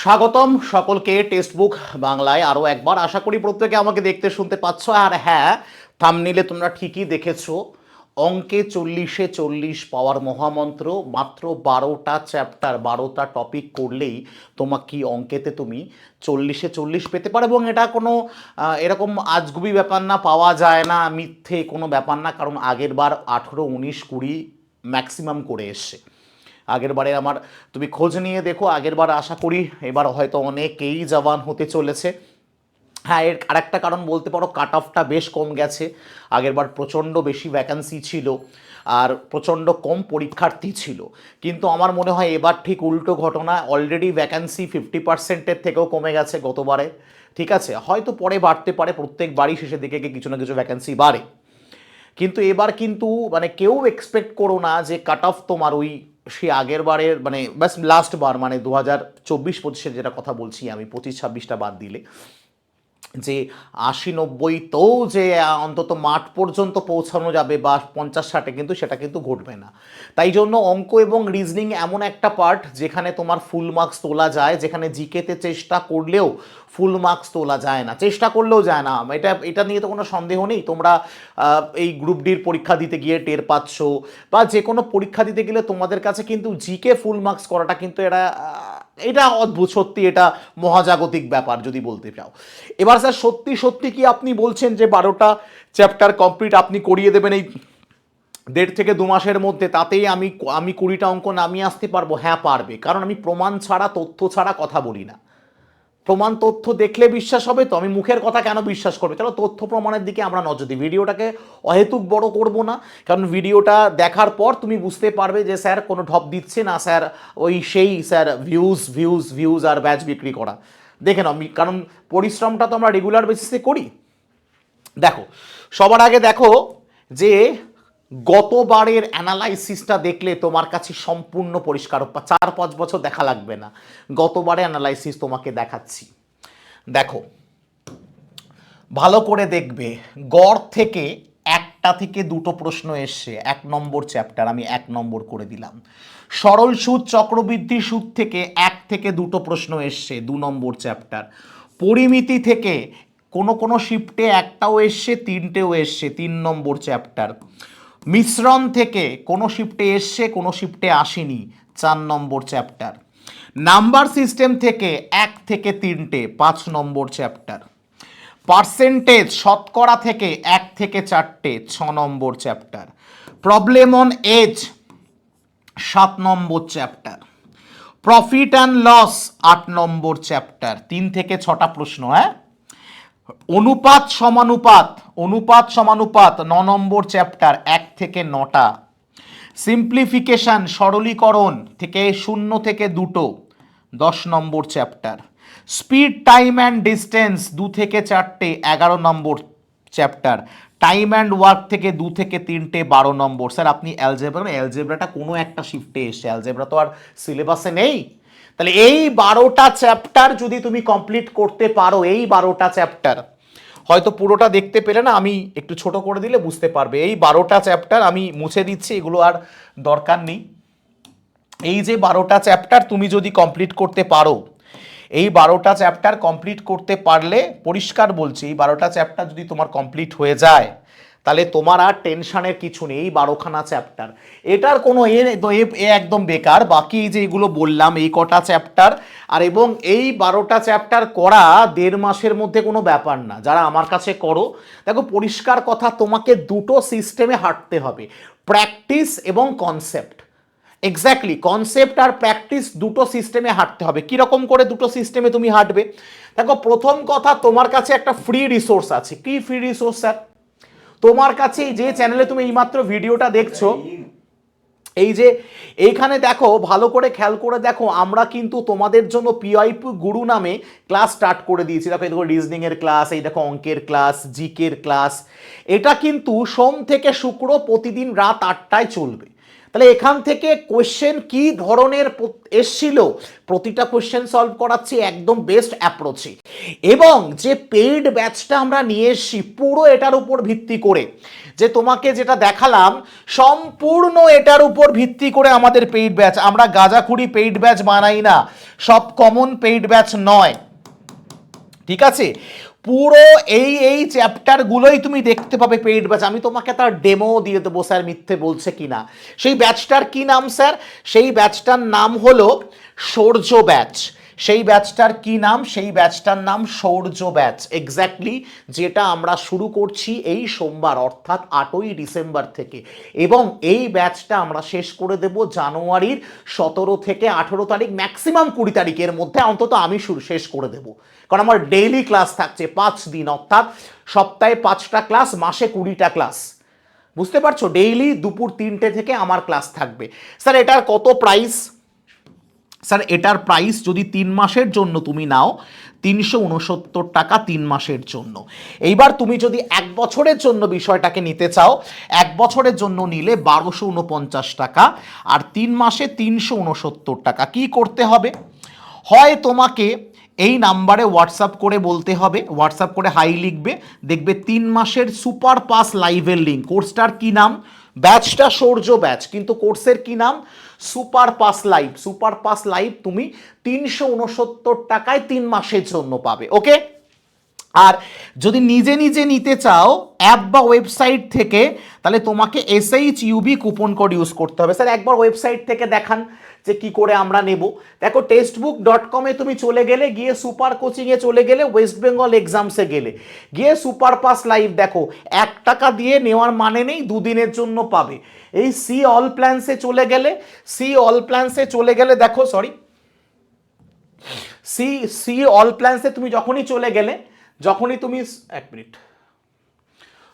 স্বাগতম সকলকে টেক্সটবুক বাংলায় আরও একবার। আশা করি প্রত্যেকে আমাকে দেখতে শুনতে পাচ্ছ। আর হ্যাঁ, থাম্বনেইলে তোমরা ঠিকই দেখেছো, অঙ্কে 40-এ 40 পাওয়ার মহামন্ত্র। মাত্র 12টা চ্যাপ্টার, 12টা টপিক করলেই তোমাকে অঙ্কেতে তুমি 40-এ 40 পেতে পারো। এবং এটা কোনো এরকম আজগুবি ব্যাপার না, পাওয়া যায় না, মিথ্যে কোনো ব্যাপার না। কারণ আগের বার 18, 19, 20 ম্যাক্সিমাম করে এসছে। আগের বারে আমার তুমি খোঁজ নিয়ে দেখো, আগের বার আশা করি এবার হয়তো অনেকেই জওয়ান হতে চলেছে। হ্যাঁ, এর আরেকটা কারণ বলতে পারো, কাট অফটা বেশ কম গেছে। আগের বার প্রচণ্ড বেশি ভ্যাকান্সি ছিল আর প্রচণ্ড কম পরীক্ষার্থী ছিল। কিন্তু আমার মনে হয় এবার ঠিক উল্টো ঘটনা। অলরেডি ভ্যাকান্সি 50%-এর থেকেও কমে গেছে গতবারে। ঠিক আছে, হয়তো পরে বাড়তে পারে, প্রত্যেকবারই শেষের দিকে গিয়ে কিছু না কিছু ভ্যাকান্সি বাড়ে। কিন্তু এবার কিন্তু মানে কেউ এক্সপেক্ট করো না যে কাট অফ তোমার ওই সে আগের বারের মানে ব্যাস লাস্ট বার মানে 2024-25-এর যেটা কথা বলছি আমি, 25-26টা বাদ দিলে, যে 80-90তেও যে অন্তত মাঠ পর্যন্ত পৌঁছানো যাবে বা 50-60-এ, কিন্তু সেটা কিন্তু ঘটবে না। তাই জন্য অঙ্ক এবং রিজনিং এমন একটা পার্ট যেখানে তোমার ফুল মার্কস তোলা যায়, যেখানে জিকেতে চেষ্টা করলেও ফুল মার্কস তোলা যায় না, চেষ্টা করলেও যায় না। এটা এটা নিয়ে তো কোনো সন্দেহ নেই। তোমরা এই গ্রুপ ডির পরীক্ষা দিতে গিয়ে টের পাচ্ছ, বা যে কোনো পরীক্ষা দিতে গেলে তোমাদের কাছে কিন্তু জিকে ফুল মার্কস করাটা কিন্তু এটা অদ্ভুত, সত্যি এটা মহাজাগতিক ব্যাপার যদি বলতে চাও। এবার স্যার সত্যি সত্যি কি আপনি বলছেন যে 12টা চ্যাপ্টার কমপ্লিট আপনি করিয়ে দেবেন এই 1.5 থেকে 2 মাসের মধ্যে? তাতেই আমি আমি 20টা অঙ্ক নামিয়ে আসতে পারবো? হ্যাঁ পারবে, কারণ আমি প্রমাণ ছাড়া, তথ্য ছাড়া কথা বলি না। প্রমাণ তথ্য দেখলে বিশ্বাস হবে তো, আমি মুখের কথা কেন বিশ্বাস করবে? চলো তথ্য প্রমাণের দিকে আমরা নজর দিই। ভিডিওটাকে অহেতুক বড় করব না, কারণ ভিডিওটা দেখার পর তুমি বুঝতে পারবে যে স্যার কোনো ঢপ দিচ্ছে না, স্যার ওই সেই স্যার ভিউজ ভিউজ ভিউজ আর ব্যাচ বিক্রি করা। দেখে নাও, কারণ পরিশ্রমটা তো আমরা রেগুলার বেসিসে করি। দেখো, সবার আগে দেখো যে গতবারের অ্যানালাইসিসটা দেখলে তোমার কাছে সম্পূর্ণ পরিষ্কার। 4-5 বছর দেখা লাগবে না, গতবারে অ্যানালাইসিস তোমাকে দেখাচ্ছি। দেখো, ভালো করে দেখবে, গড় থেকে 1 থেকে 2 প্রশ্ন এসছে। 1 নম্বর চ্যাপ্টার আমি 1 নম্বর করে দিলাম। সরল সুদ চক্রবৃদ্ধি সুদ থেকে 1 থেকে 2 প্রশ্ন এসছে, 2 নম্বর চ্যাপ্টার। পরিমিতি থেকে কোনো কোনো শিফটে একটাও এসছে, 3টেও এসছে, 3 নম্বর চ্যাপ্টার। মিশ্রণ থেকে কোনো শিফটে এসছে, কোনো শিফটে আসেনি, 4 নম্বর চ্যাপ্টার। নাম্বার সিস্টেম থেকে 1 থেকে 3টে, 5 নম্বর চ্যাপ্টার। পার্সেন্টেজ শতকরা থেকে 1 থেকে 4টে, 6 নম্বর চ্যাপ্টার। প্রবলেম অন এজ 7 নম্বর চ্যাপ্টার। প্রফিট অ্যান্ড লস 8 নম্বর চ্যাপ্টার। 3 থেকে 6টা প্রশ্ন। হ্যাঁ, অনুপাত সমানুপাত, অনুপাত সমানুপাত 9 নম্বর চ্যাপ্টার, 1 থেকে 9টা। সিম্পলিফিকেশন সরলীকরণ থেকে 0 থেকে 2টো, 10 নম্বর chapter. Speed time and distance 2 থেকে 4টে, 11 নম্বর চ্যাপ্টার। টাইম অ্যান্ড ওয়ার্ক থেকে 2 থেকে 3টে, 12 নম্বর। স্যার আপনি অ্যালজেব্রা, অ্যালজেব্রাটা কোনো একটা শিফটে এসছে, অ্যালজেব্রা তো আর সিলেবাসে নেই। তাহলে এই 12টা চ্যাপ্টার যদি তুমি কমপ্লিট করতে পারো, এই 12টা চ্যাপ্টার, হয়তো পুরোটা দেখতে পেলে না, আমি একটু ছোট করে দিলে বুঝতে পারবে। এই 12টা চ্যাপ্টার আমি মুছে দিচ্ছি, এগুলো আর দরকার নেই। এই যে 12টা চ্যাপ্টার তুমি যদি কমপ্লিট করতে পারো, এই 12টা চ্যাপ্টার কমপ্লিট করতে পারলে, পরিষ্কার বলছি, এই 12টা চ্যাপ্টার যদি তোমার কমপ্লিট হয়ে যায়, তাহলে তোমার আর টেনশনের কিছু নেই। এই 12খানা চ্যাপ্টার, এটার কোনো একদম বেকার। বাকি যে এগুলো বললাম, এই কটা চ্যাপ্টার আর এবং এই 12টা চ্যাপ্টার করা 1.5 মাসের মধ্যে কোনো ব্যাপার না। যারা আমার কাছে করো, দেখো পরিষ্কার কথা, তোমাকে দুটো সিস্টেমে হাঁটতে হবে, প্র্যাকটিস এবং কনসেপ্ট। এক্স্যাক্টলি, কনসেপ্ট আর প্র্যাকটিস দুটো সিস্টেমে হাঁটতে হবে। কীরকম করে দুটো সিস্টেমে তুমি হাঁটবে? দেখো, প্রথম কথা, তোমার কাছে একটা ফ্রি রিসোর্স আছে। কি ফ্রি রিসোর্স স্যার? তোমার কাছে যে চ্যানেলে তুমি এইমাত্র ভিডিওটা দেখছো, এই যে এইখানে দেখো, ভালো করে খেয়াল করে দেখো, আমরা কিন্তু তোমাদের জন্য পিআইপি গুরু নামে ক্লাস স্টার্ট করে দিয়েছি। দেখো, এই দেখো রিজনিং এর ক্লাস, এই দেখো অঙ্কের ক্লাস, জিকের ক্লাস। এটা কিন্তু সোম থেকে শুক্র প্রতিদিন রাত 8টায় চলবে। তাহলে এখান থেকে কোয়েশ্চেন কি ধরনের এসছিল, প্রতিটা কোয়েশ্চেন সলভ করাচ্ছি একদম বেস্ট অ্যাপ্রোচে। এবং যে পেইড ব্যাচটা আমরা নিয়ে এসছি পুরো এটার উপর ভিত্তি করে, যে তোমাকে যেটা দেখালাম সম্পূর্ণ এটার উপর ভিত্তি করে আমাদের পেইড ব্যাচ। আমরা গাঁজাখুরি পেইড ব্যাচ বানাই না, সব কমন পেইড ব্যাচ নয়, ঠিক আছে? পুরো এই চ্যাপ্টারগুলোই তুমি দেখতে পাবে পেইড ব্যাচ। আমি তোমাকে তার ডেমো দিয়ে দেবো স্যার মিথ্যে বলছে কিনা। সেই ব্যাচটার কি নাম স্যার? সেই ব্যাচটার নাম হলো সৌর্য ব্যাচ। সেই ব্যাচটার কি নাম? সেই ব্যাচটার নাম সৌর্য ব্যাচ, এক্স্যাক্টলি, যেটা আমরা শুরু করছি এই সোমবার অর্থাৎ 8ই ডিসেম্বর থেকে। এবং এই ব্যাচটা আমরা শেষ করে দেব জানুয়ারির 17 থেকে 18 তারিখ, ম্যাক্সিমাম 20 তারিখের মধ্যে অন্তত আমি শেষ করে দেব। কারণ আমার ডেইলি ক্লাস থাকছে 5 দিন, অর্থাৎ সপ্তাহে 5টা ক্লাস, মাসে 20টা ক্লাস, বুঝতে পারছো? ডেইলি দুপুর 3টে থেকে আমার ক্লাস থাকবে। স্যার এটার কত প্রাইস? স্যার এটার প্রাইস যদি 3 মাসের জন্য তুমি নাও 369 টাকা 3 মাসের জন্য। এইবার তুমি যদি 1 বছরের জন্য বিষয়টাকে নিতে চাও, 1 বছরের জন্য নিলে 1249 টাকা, আর 3 মাসে 369 টাকা। কি করতে হবে? হয় তোমাকে এই নাম্বারে হোয়াটসঅ্যাপ করে বলতে হবে, হোয়াটসঅ্যাপ করে হাই লিখবে, দেখবে 3 মাসের সুপার পাস লাইভের লিঙ্ক। কোর্সটার কি নাম? ব্যাচটা সৌর্য ব্যাচ, কিন্তু কোর্সের কি নাম? Super pass live. Super pass live তুমি 369 টাকায় 3 মাসের জন্য পাবে, ওকে? আর যদি নিজে নিজে নিতে চাও অ্যাপ বা ওয়েবসাইট থেকে, তাহলে তোমাকে SHUB কুপন কোড ইউজ করতে হবে। স্যার একবার ওয়েবসাইট থেকে দেখান যে কি করে আমরা নেব। দেখো টেক্সটবুক.com-এ তুমি চলে গেলে, গিয়ে সুপার কোচিংয়ে চলে গেলে, ওয়েস্ট বেঙ্গল এক্সামসে গেলে, গিয়ে সুপার পাস লাইভ দেখো, 1 টাকা দিয়ে নেওয়ার মানে নেই, 2 দিনের জন্য পাবে। এই সি অল প্ল্যান্সে চলে গেলে, দেখো সরি, সি অল প্ল্যান্সে তুমি যখনই চলে গেলে,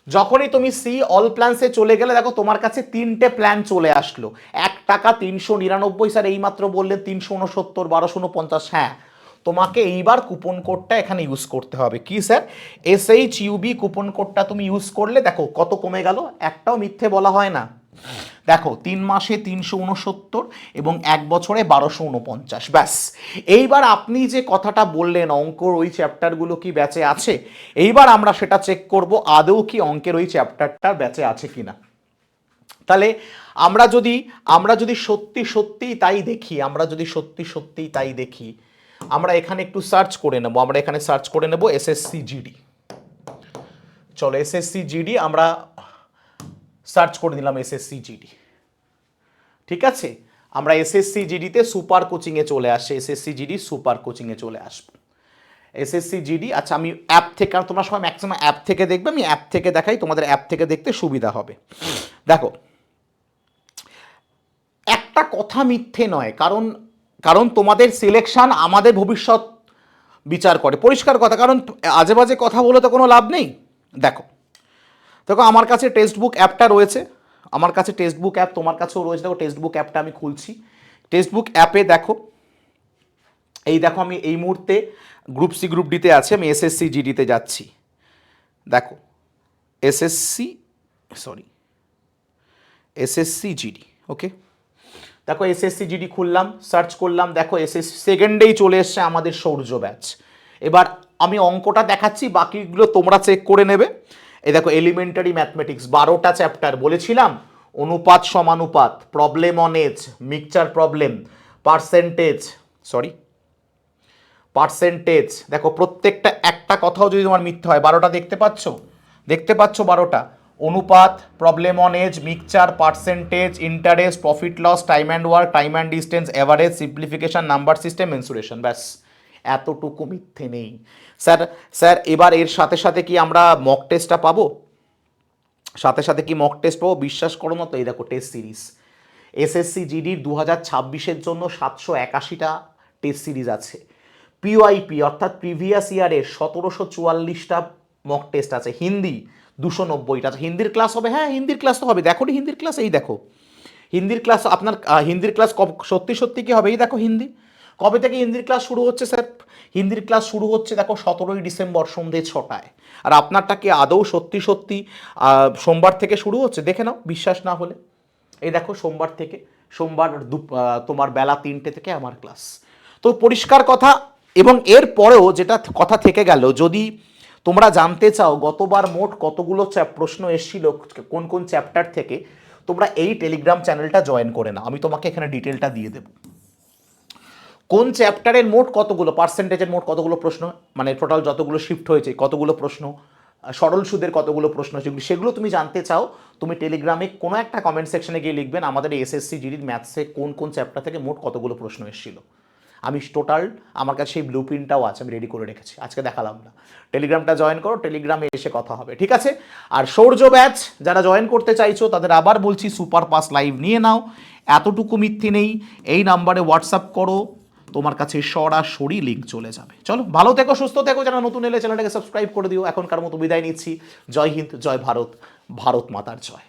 যখনই তুমি সি অল প্ল্যান্সে চলে গেলে, দেখো তোমার কাছে 3টে প্ল্যান চলে আসলো। 1 টাকা 399, স্যার এইমাত্র বললেন 369, 1249। হ্যাঁ, তোমাকে এইবার কুপন কোডটা এখানে ইউজ করতে হবে। কি স্যার? SHUB কুপন কোডটা তুমি ইউজ করলে দেখো কত কমে গেল, একটাও মিথ্যে বলা হয় না। দেখো 3 মাসে 369 এবং 1 বছরে 1249, ব্যাস। এইবার আপনি যে কথাটা বললেন অঙ্কর ওই চ্যাপ্টারগুলো কি ব্যাচে আছে, এইবার আমরা সেটা চেক করব আদৌ কি অঙ্কের ওই চ্যাপ্টারটা ব্যাচে আছে কিনা। তাহলে আমরা যদি সত্যি সত্যি তাই দেখি, আমরা এখানে একটু সার্চ করে নেব। আমরা এখানে সার্চ করে নেব SSC GD। চলো SSC GD আমরা সার্চ করে দিলাম, SSC GD, ঠিক আছে? আমরা SSC GD তে সুপার কোচিংয়ে চলে আসছে, SSC GD সুপার কোচিংয়ে চলে আসবো। SSC GD, আচ্ছা আমি অ্যাপ থেকে, আর তোমরা সবাই ম্যাক্সিমাম অ্যাপ থেকে দেখবে, আমি অ্যাপ থেকে দেখাই, তোমাদের অ্যাপ থেকে দেখতে সুবিধা হবে। দেখো একটা কথা মিথ্যে নয়, কারণ তোমাদের সিলেকশন আমাদের ভবিষ্যৎ বিচার করে, পরিষ্কার কথা। কারণ আজে বাজে কথা বলে তো কোনো লাভ নেই। দেখো আমার কাছে টেক্সট বুক অ্যাপটা রয়েছে, আমার কাছে টেক্সট বুক অ্যাপ, তোমার কাছেও রয়েছে। দেখো টেক্সট বুক অ্যাপটা আমি খুলছি। টেক্সট বুক অ্যাপে দেখো, এই দেখো আমি এই মুহূর্তে গ্রুপ সি গ্রুপ ডিতে আছি, আমি SSC GDতে যাচ্ছি। দেখো SSC GD, ওকে। দেখো SSC GD খুললাম, সার্চ করলাম, দেখো SSC সেকেন্ডেই চলে এসছে আমাদের সৌর্য ব্যাচ। এবার আমি অঙ্কটা দেখাচ্ছি, বাকিগুলো তোমরা চেক করে নেবে। এই দেখো এলিমেন্টারি ম্যাথমেটিক্স 12টা চ্যাপ্টার বলেছিলাম, অনুপাত সমানুপাত, problem on age, mixture problem, percentage. দেখো প্রত্যেকটা একটা কথাও যদি তোমার মিথ্যে হয়, 12টা দেখতে পাচ্ছ 12টা। অনুপাত, problem on age, mixture, percentage, interest, profit loss, time and work, time and distance, average, simplification, number system, mensuration, ব্যাস। এতটুকু মিথ্যে নেই। স্যার এবার এর সাথে সাথে কি আমরা মক টেস্টটা পাবো? বিশ্বাস করো না তো, এই দেখো টেস্ট সিরিজ SSC GDর 2026-এর জন্য 781টা টেস্ট সিরিজ আছে। PYP অর্থাৎ প্রিভিয়াস ইয়ারের 1744টা মক টেস্ট আছে। হিন্দি 290টা আছে। হিন্দির ক্লাস হবে, হ্যাঁ হিন্দির ক্লাস তো হবে। দেখো হিন্দির ক্লাস, এই দেখো হিন্দির ক্লাস। আপনার হিন্দির ক্লাস সত্যি কি হবে? এই দেখো হিন্দি। কবে থেকে হিন্দির ক্লাস শুরু হচ্ছে স্যার? হিন্দির ক্লাস শুরু হচ্ছে দেখো 17ই ডিসেম্বর সন্ধ্যে 6টায়। আর আপনারটা কি আদৌ সত্যি সোমবার থেকে শুরু হচ্ছে? দেখে নাও, বিশ্বাস না হলে। এই দেখো সোমবার তোমার বেলা 3টে থেকে আমার ক্লাস। তো পরিষ্কার কথা। এবং এর পরেও যেটা কথা থেকে গেল, যদি তোমরা জানতে চাও গতবার মোট কতগুলো প্রশ্ন এসেছিল কোন কোন চ্যাপ্টার থেকে, তোমরা এই টেলিগ্রাম চ্যানেলটা জয়েন করে নাও, আমি তোমাকে এখানে ডিটেলটা দিয়ে দেবো। কোন চ্যাপ্টারের মোট কতগুলো পার্সেন্টেজের মোট কতগুলো প্রশ্ন, মানে টোটাল যতগুলো শিফট হয়েছে কতগুলো প্রশ্ন, সরল সুদের কতগুলো প্রশ্ন, সেগুলো তুমি জানতে চাও, তুমি টেলিগ্রামে কোনো একটা কমেন্ট সেকশনে গিয়ে লিখবেন আমাদের এসএসসি জিডির ম্যাথসে কোন কোন চ্যাপ্টার থেকে মোট কতগুলো প্রশ্ন এসেছিল। আমি টোটাল, আমার কাছে সেই ব্লু প্রিন্টটাও আছে, আমি রেডি করে রেখেছি, আজকে দেখালাম না। টেলিগ্রামটা জয়েন করো, টেলিগ্রামে এসে কথা হবে, ঠিক আছে? আর সৌর্য ব্যাচ যারা জয়েন করতে চাইছো তাদের আবার বলছি, সুপার পাস লাইভ নিয়ে নাও, এতটুকু মিথ্যে নেই। এই নাম্বারে হোয়াটসঅ্যাপ করো, তোমার কাছে সরাসরি লিঙ্ক চলে যাবে। চলো, ভালো থেকো, সুস্থ থেকো, যারা নতুন এলে চ্যানেলটাকে সাবস্ক্রাইব করে দিও। এখনকার মতো বিদায় নিচ্ছি। জয় হিন্দ, জয় ভারত, ভারত মাতার জয়।